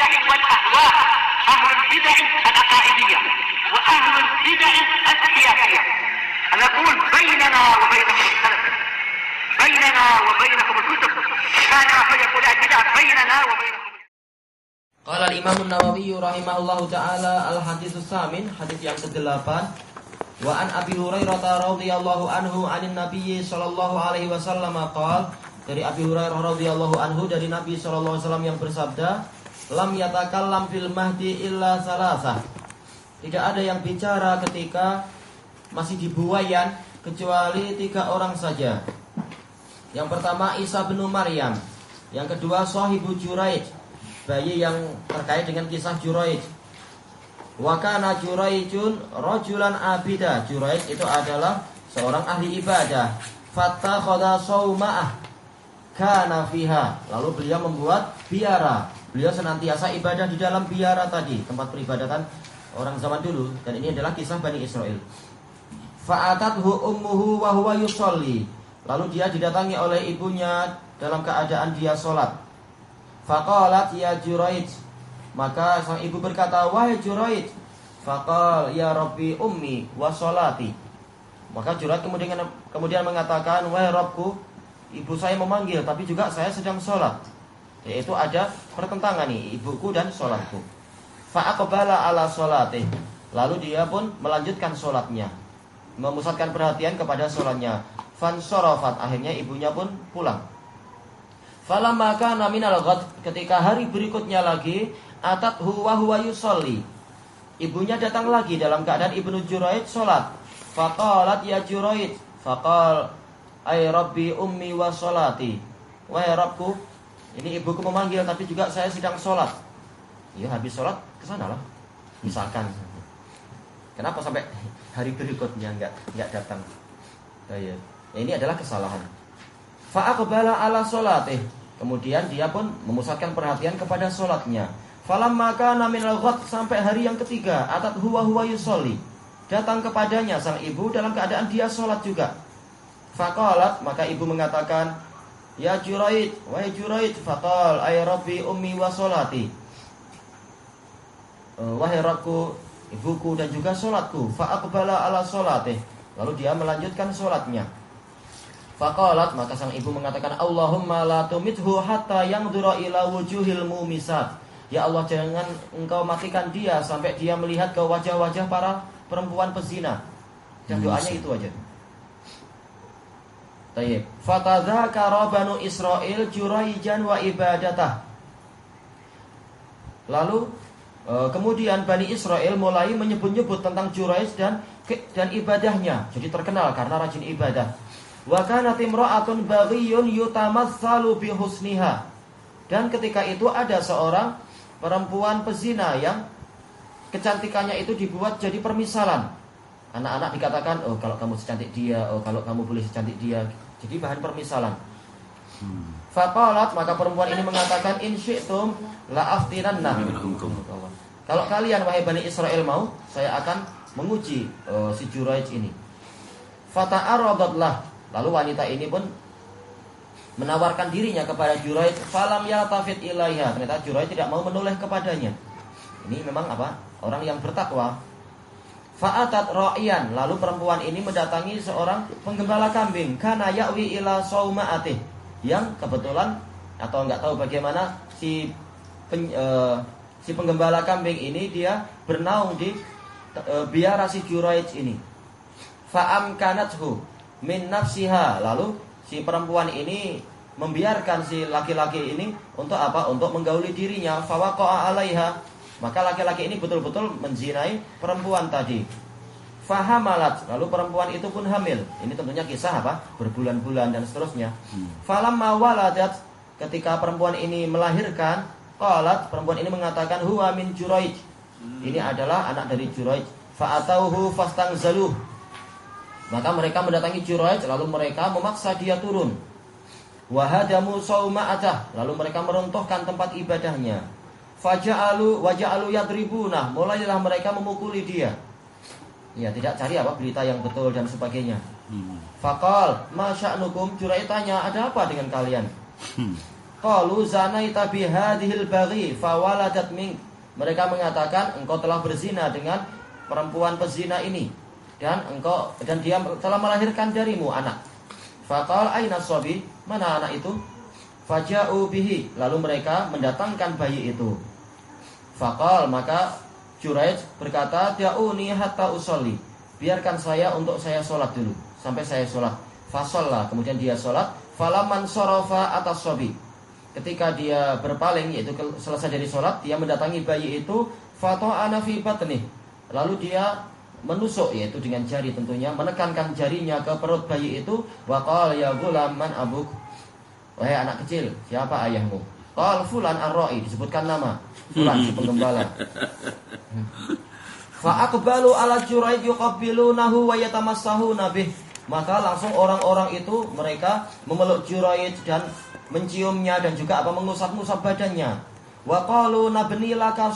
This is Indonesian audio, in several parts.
البدع والأهواء، أهل البدع العقائدية وأهل البدع السياسية. نقول بيننا وبينكم السلف، بيننا وبينكم الكتب، كان فيقول البدع بيننا وبينكم. Qala al-Imam an-Nawawi rahimahullahu taala al-haditsus samin, hadis yang ke-8. Wa an Abi Hurairah radhiyallahu anhu 'anin Nabiy sallallahu alaihi wasallam qala, dari Abi Hurairah radhiyallahu anhu dari Nabi sallallahu alaihi wasallam yang bersabda, lam yatakallam fil mahdi illa salasah. Tidak ada yang bicara ketika masih di buayan kecuali 3 orang saja. Yang pertama Isa bin Maryam, yang kedua Sahibu Juraij, bayi yang terkait dengan kisah Juraij. Wa kana Juraijun rajulan abida. Juraij itu adalah seorang ahli ibadah. Fattakhadha sauma'ah kana fiha. Lalu beliau membuat biara. Beliau senantiasa ibadah di dalam biara tadi, tempat peribadatan orang zaman dulu, dan ini adalah kisah Bani Israel. Fa'atathu ummuhu wa huwa yusolli. Lalu dia didatangi oleh ibunya dalam keadaan dia sholat. Faqalat ya Juraij. Maka sang ibu berkata, wahai Juraij. Faqal ya Rabbi ummi wa sholati. Maka Juraij kemudian mengatakan, wahai Rabbku, ibu saya memanggil tapi juga saya sedang sholat. Yaitu ada pertentangan nih, ibuku dan sholatku. Fa'aqbala ala sholati. Lalu dia pun melanjutkan sholatnya, memusatkan perhatian kepada sholatnya. Fansorofat. Akhirnya ibunya pun pulang. Falamma kana minal ghad, ketika hari berikutnya lagi, atathu wa huwa yusolli. Ibunya datang lagi dalam keadaan Ibnu Juraij sholat. Faqalat ya Juraij. Faqal ay Rabbi ummi wa sholati. Wahai Rabbku, ini ibuku memanggil tapi juga saya sedang sholat. Ya habis sholat kesana lah, misalkan. Kenapa sampai hari berikutnya enggak datang? Ya, ini adalah kesalahan. Fa'aqbala ala sholatih. Kemudian dia pun memusatkan perhatian kepada sholatnya. Falamma kana minal ghad, sampai hari yang ketiga, atat huwa yusolli. Datang kepadanya sang ibu dalam keadaan dia sholat juga. Faqalat, maka ibu mengatakan, ya Juraij, wahai Juraij. Faqal ay Rabbi ummi wa sholati. Wahai Rabbku, ibuku dan juga sholatku. Fa'aqbala ala sholatih. Lalu dia melanjutkan sholatnya. Faqalat, maka sang ibu mengatakan, Allahumma la tumithu hatta yangdura ila wujuhil mumisat. Ya Allah, jangan engkau matikan dia sampai dia melihat ke wajah-wajah para perempuan pezina. Dan doanya itu aja. Tayyib. Fatadzakara banu Israil Juraijan wa ibadatah. Lalu kemudian Bani Israel mulai menyebut-nyebut tentang Juraij dan ibadahnya. Jadi terkenal karena rajin ibadah. Wa kanat imra'atun baghiyun yutamatsalu bi husniha. Dan ketika itu ada seorang perempuan pezina yang kecantikannya itu dibuat jadi permisalan. Anak-anak dikatakan, oh kalau kamu secantik dia, oh kalau kamu boleh secantik dia. Jadi bahan permisalan. Faqalat, maka perempuan ini mengatakan, in syi'tum la aftinanna. Kalau kalian wahai Bani Israel mau, saya akan menguji si Juraij ini. Fata'aradatlah. Lalu wanita ini pun menawarkan dirinya kepada Juraij. Falam yaltafit ilaiha. Ternyata Juraij tidak mau menoleh kepadanya. Ini memang apa? Orang yang bertakwa. Fa'atat ra'iyan. Lalu perempuan ini mendatangi seorang penggembala kambing. Kana ya'wi ila sauma'atih. Yang kebetulan atau enggak tahu bagaimana si penggembala kambing ini dia bernaung di biara si Juraij ini. Fa'amkanathu min nafsiha. Lalu si perempuan ini membiarkan si laki-laki ini untuk apa? Untuk menggauli dirinya. Fawaqa'a 'alaiha. Maka laki-laki ini betul-betul menzinai perempuan tadi. Fahamalat. Lalu perempuan itu pun hamil. Ini tentunya kisah apa? Berbulan-bulan dan seterusnya. Falamma waladat. Ketika perempuan ini melahirkan, qalat, perempuan ini mengatakan, huwa min Juraij. Ini adalah anak dari Juraij. Fa'atauhu fastangzaluh. Maka mereka mendatangi Juraij, lalu mereka memaksa dia turun. Wahadamu sauma'atah. Lalu mereka meruntuhkan tempat ibadahnya. Waja'alu yadribunah. Mulailah mereka memukuli dia. Ya, tidak cari apa berita yang betul dan sebagainya. Faqal, ma sya'nukum? Juraij tanya, ada apa dengan kalian? Qalu zanaita bi hadhil baghi fawaladat mink. Mereka mengatakan engkau telah berzina dengan perempuan pezina ini dan dia telah melahirkan darimu anak. Faqal aina sabi? Mana anak itu? Faja'u bihi. Lalu mereka mendatangkan bayi itu. Faqal, maka Juraij berkata, "Da'uni hatta usolli." Biarkan saya untuk saya sholat dulu sampai saya sholat. Fasalla, kemudian dia sholat. Falaman sorofa atas sobi. Ketika dia berpaling, yaitu selesai dari sholat, dia mendatangi bayi itu. Fato'ana fi batnih. Lalu dia menusuk, yaitu dengan jari tentunya, menekankan jarinya ke perut bayi itu. Waqal ya gulam man abuk. Wahai anak kecil, siapa ayahmu? Qal fulan ar-ra'i, disebutkan nama. Fulan si penggembala. Fa aqbalu ala Juraij yuqabbilunahu wa yatamassahuna bih. Maka langsung orang-orang itu mereka memeluk Juraij dan menciumnya dan juga mengusap-ngusap badannya. Wa qalu nabni laka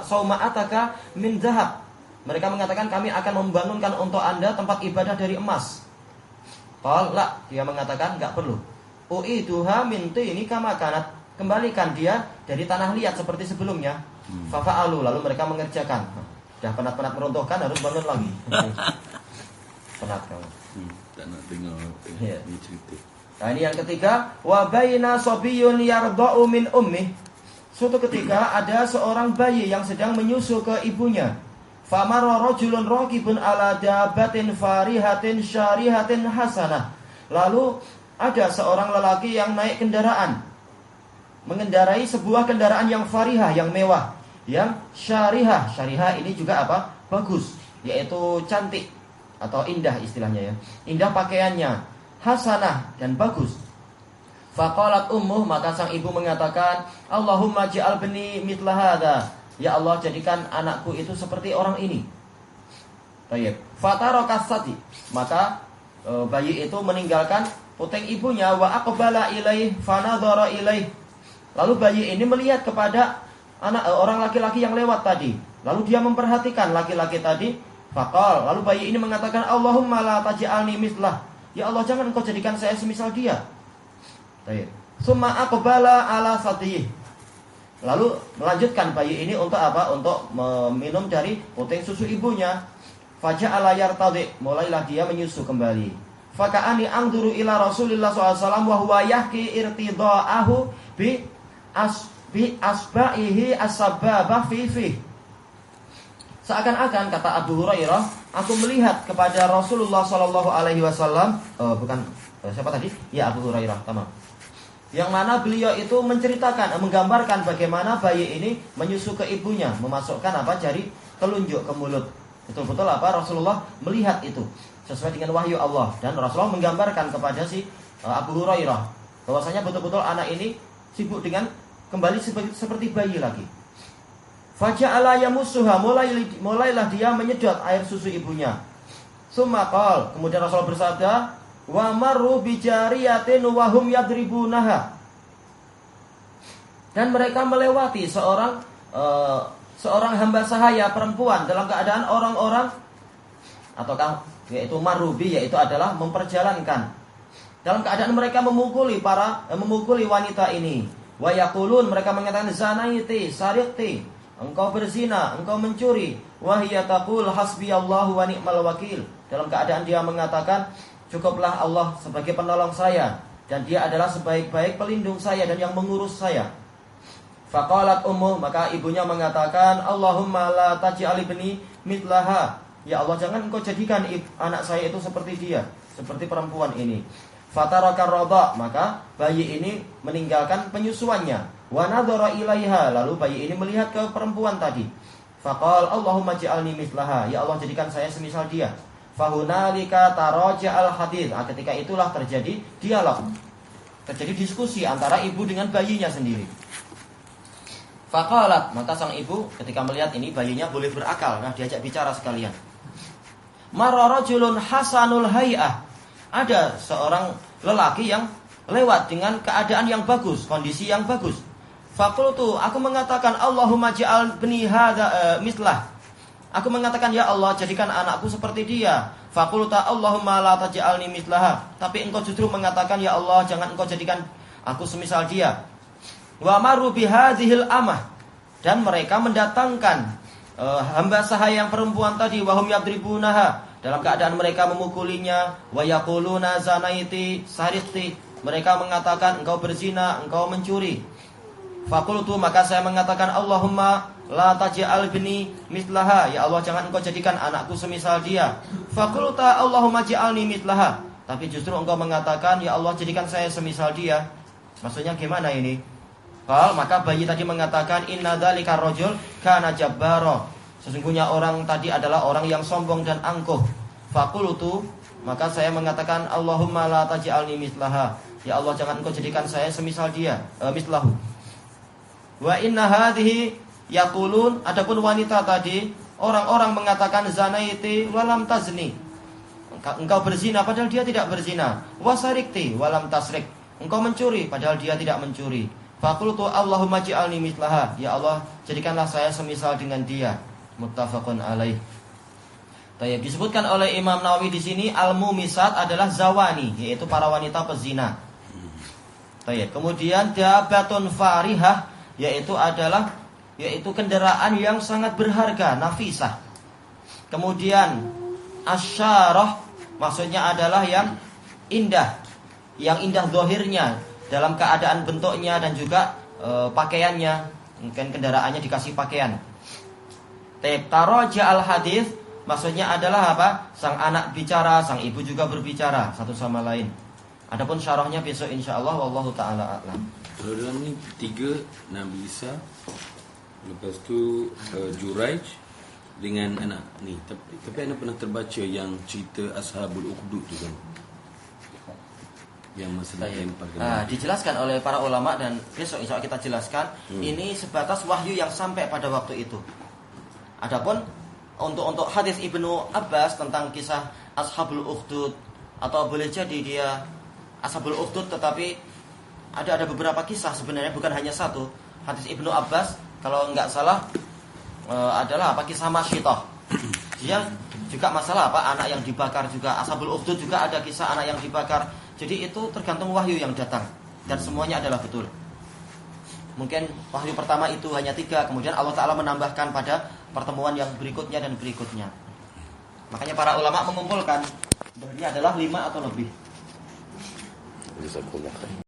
sauma'ataka min dhahab. Mereka mengatakan kami akan membangunkan untuk Anda tempat ibadah dari emas. Qal la, dia mengatakan enggak perlu. U'iduha min tini kama kanat. Kembalikan dia dari tanah liat seperti sebelumnya. Fafa'alu, lalu mereka mengerjakan. Dah penat-penat meruntuhkan harus bangun lagi. Penat kamu. Tak nak dengar ni cerita. Nah, ini yang ketiga, wa baina sabiyyun yarda'u min ummih. Suatu ketika ada seorang bayi yang sedang menyusu ke ibunya. Famara rajulun raqibun ala dabatin farihatin syarihatin hasanah. Lalu ada seorang lelaki yang naik kendaraan, mengendarai sebuah kendaraan yang farihah, yang mewah, yang syarihah. Syarihah ini juga apa? Bagus, yaitu cantik atau indah istilahnya ya. Indah pakaiannya, hasanah dan bagus. Faqalat ummuh, maka sang ibu mengatakan, Allahumma ja'al bani mithla hadza. Ya Allah, jadikan anakku itu seperti orang ini. Baik. Fataraka sati, maka bayi itu meninggalkan puting ibunya. Wa aqbala ilaih fanadhara ilaih. Lalu bayi ini melihat kepada orang laki-laki yang lewat tadi. Lalu dia memperhatikan laki-laki tadi. Faqal, lalu bayi ini mengatakan, Allahumma la taj'alni mithlah. Ya Allah, jangan engkau jadikan saya semisal dia. Baik. Summa aqbala ala satih. Lalu melanjutkan bayi ini untuk apa? Untuk meminum dari puting susu ibunya. Faja'ala yartadi, mulailah dia menyusu kembali. Faka'ani angduru ila Rasulillah SAW wa huwa yahki irtida'ahu bi asba'ihi as-sababah fi. Seakan-akan, kata Abu Hurairah, aku melihat kepada Rasulullah SAW, siapa tadi? Ya, Abu Hurairah, tamam. Yang mana beliau itu menceritakan, menggambarkan bagaimana bayi ini menyusu ke ibunya, memasukkan jari telunjuk ke mulut. Betul-betul Rasulullah melihat itu sesuai dengan wahyu Allah, dan Rasulullah menggambarkan kepada si Abu Hurairah bahwasanya betul-betul anak ini sibuk dengan kembali seperti bayi lagi. Faja'ala yamussuha, mulailah dia menyedot air susu ibunya. Summa qala, kemudian Rasulullah bersabda, wa marru bi jariyatin wa hum yadribunaha. Dan mereka melewati seorang hamba sahaya perempuan dalam keadaan orang-orang, ataukah yaitu marubi, yaitu adalah memperjalankan, dalam keadaan mereka memukuli wanita ini. Wa yaqulun, mereka mengatakan, zanaiti sariqti, engkau berzina, engkau mencuri. Wa hiya taqul hasbiyallahu wa ni'mal wakil, dalam keadaan dia mengatakan, cukuplah Allah sebagai penolong saya, dan dia adalah sebaik-baik pelindung saya dan yang mengurus saya. Faqalat ummuh, maka ibunya mengatakan, Allahumma la taj'al ibni mitlaha. Ya Allah, jangan engkau jadikan anak saya itu seperti dia, seperti perempuan ini. Fataraka radha, maka bayi ini meninggalkan penyusuannya. Wa nadhara ilaiha, lalu bayi ini melihat ke perempuan tadi. Faqal Allahumma ja'alni mitlaha. Ya Allah, jadikan saya semisal dia. Fahunalika taraja'al hadits. Ketika itulah terjadi dialog, terjadi diskusi antara ibu dengan bayinya sendiri. Faqalat, maka sang ibu ketika melihat ini bayinya boleh berakal, diajak bicara sekalian. Marra rajulun hasanul hay'ah, ada seorang lelaki yang lewat dengan keadaan yang bagus, kondisi yang bagus. Faqultu, aku mengatakan, Allahumma ja'al bni hadza mislah. Aku mengatakan, ya Allah, jadikan anakku seperti dia. Faqulta Allahumma la taj'alni mithlaha. Tapi engkau justru mengatakan, ya Allah, jangan engkau jadikan aku semisal dia. Wa maru bihadzihil amah, dan mereka mendatangkan hamba sahaya yang perempuan tadi, wahum yadribunaha, dalam keadaan mereka memukulinya, wa yaquluna zanaiti sariqti, mereka mengatakan engkau berzina, engkau mencuri. Faqultu, maka saya mengatakan, Allahumma la taj'al bini mitlaha, ya Allah jangan engkau jadikan anakku semisal dia. Faqulta Allahumma ja'alni mitlaha, tapi justru engkau mengatakan, ya Allah jadikan saya semisal dia. Maksudnya gimana ini? Maka bayi tadi mengatakan, inna dzalika rajul kana jabbara, sesungguhnya orang tadi adalah orang yang sombong dan angkuh. Faqultu, maka saya mengatakan, Allahumma la taj'alni mitlaha, ya Allah jangan engkau jadikan saya semisal dia, mislahu. Wa inna hadhihi yaqulun, adapun wanita tadi, orang-orang mengatakan zanaiti walam tazni, engkau berzina padahal dia tidak berzina. Wasarikti walam tasrik, engkau mencuri padahal dia tidak mencuri. Faqultu Allahumma ja'alni mitlaha, ya Allah jadikanlah saya semisal dengan dia. Muttafaqun alaih. Tayyib, disebutkan oleh Imam Nawawi di sini al-mumisat adalah zawani, yaitu para wanita pezina. Tayyib. Kemudian dabatun farihah, yaitu kendaraan yang sangat berharga, nafisah. Kemudian asyarah, maksudnya adalah yang indah zahirnya, dalam keadaan bentuknya dan juga pakaiannya, mungkin kendaraannya dikasih pakaian. Taraja al hadis, maksudnya adalah apa? Sang anak bicara, sang ibu juga berbicara satu sama lain. Adapun syarahnya besok insyaallah, wallahu taala a'lam. Kalau dalam ni 3 Nabi Isa, lepas tu Juraij dengan anak ni. Tapi anda pernah terbaca yang cerita Ashabul Ukhdud tu kan? Yang masa dilempar. Dijelaskan oleh para ulama dan besok insya Allah kita jelaskan. Ini sebatas wahyu yang sampai pada waktu itu. Adapun untuk hadis Ibnu Abbas tentang kisah Ashabul Ukhdud, atau boleh jadi dia Ashabul Ukhdud tetapi ada beberapa kisah sebenarnya, bukan hanya satu. Hadis Ibnu Abbas kalau enggak salah adalah kisah Masyitah. Dia juga masalah anak yang dibakar juga. Ashabul Ukhdud juga ada kisah anak yang dibakar. Jadi itu tergantung wahyu yang datang, dan semuanya adalah betul. Mungkin wahyu pertama itu hanya 3, kemudian Allah Ta'ala menambahkan pada pertemuan yang berikutnya dan berikutnya. Makanya para ulama mengumpulkan bahwa ini adalah 5 atau lebih.